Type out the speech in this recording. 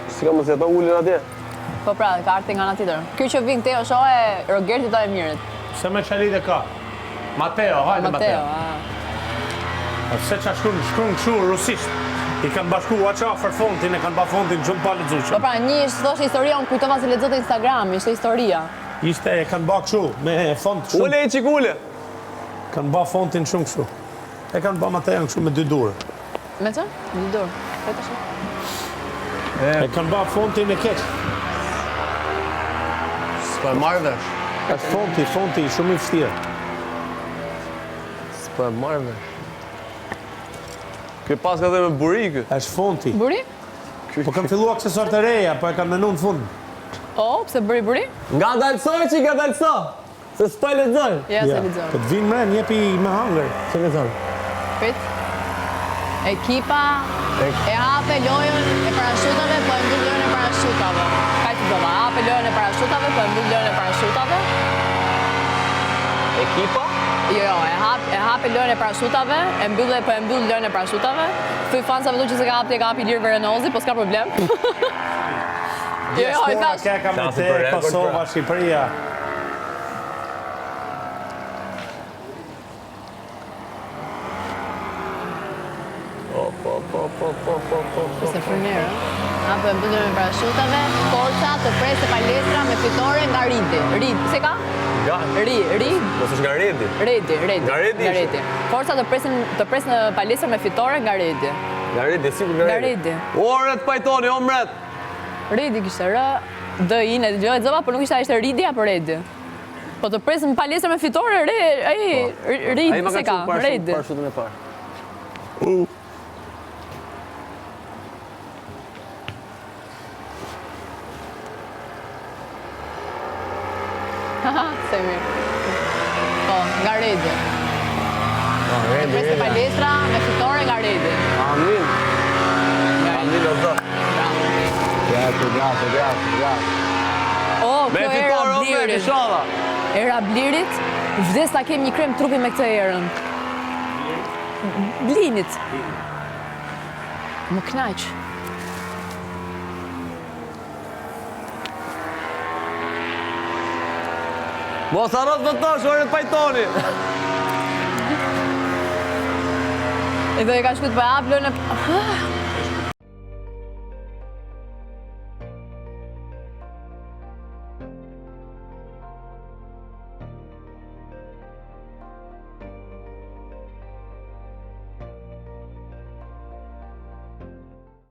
Si ka mos e ato ullin atje? Po pra, ka arte nga nga tjetër. Kjo që vin Teo shoh e Rogerti ta e mirët. Se me qalide ka? Mateo, hajde Mateo. Se qa shkruan kështu rusisht. I kanë bashku WhatsApp fontin, e kanë ba fontin shumë pa lexueshëm. Po pra, një thoshte historia, unë kujtova se lexonte Instagram, ishte historia. Ishte e kanë ba kështu, me font shumë. Ule i qikule! Kanë ba fontin shumë kështu. E kanë ba Mateo kështu me 2 durë. Me që? 2 dorë. Këtë është. E kanë ba fontin e keq. S'po e marrë vesh. Është fonti shumë i vështirë. S'po e marrë vesh. Kjo pas ka dhe me buri kë. Është fonti. Buri? Po kanë fillu aksesuar të reja, po e kanë menu në fund. O, pse buri? Nga dalsoj që nga dalso! Se s'po e lexoj. Ja, se lexoj. Po të vinë mren, jepi me hangër. Se lexoj. Prit. Ekipa e hape lojën e parashutave, po e mbyll lojën e parashutave. Ka që dova, hape lojën e parashutave, po e mbyll lojën e parashutave. Ekipa? Jo, e hape lojën e parashutave, e mbyll lojën e parashutave. Thuj fansave du që se ka hapi Ilir Verenozi, po s'ka problem. Jo, i thash. Kja ka me te Kosova, Shqipëria. Se fërnerë. Apo e mbyll lojën e parashutave, Forca të presë palestra me fitore nga Ridi. Se ka? Nga? Ri. Mos është nga Redi. Redi. Nga Redi ishte? Forca të presë në palestër me fitore nga Redi. Nga Redi, sigur nga Redi. Ore të pajtoni, o mret! Redi kishte D-in e dëgjoj zëva, por nuk ishte ishte Ridi apo Redi. Po të presë në palestër me fitore, Ridi, se ka, Redi. Parashutën e parë. Se mirë. Po, nga Redi. Të presë në palestra me fitore nga Redi. Amin. Amin o zot. Grazie. O, Me kjo era fitore o me Blirit. shalla. Era Blirit, vdes ta kem një krem trupi me këtë erën. Blinit. Më knaq. Mos arrot më tash, ore të pajtoni. E do e ka shkut për hap lojën e...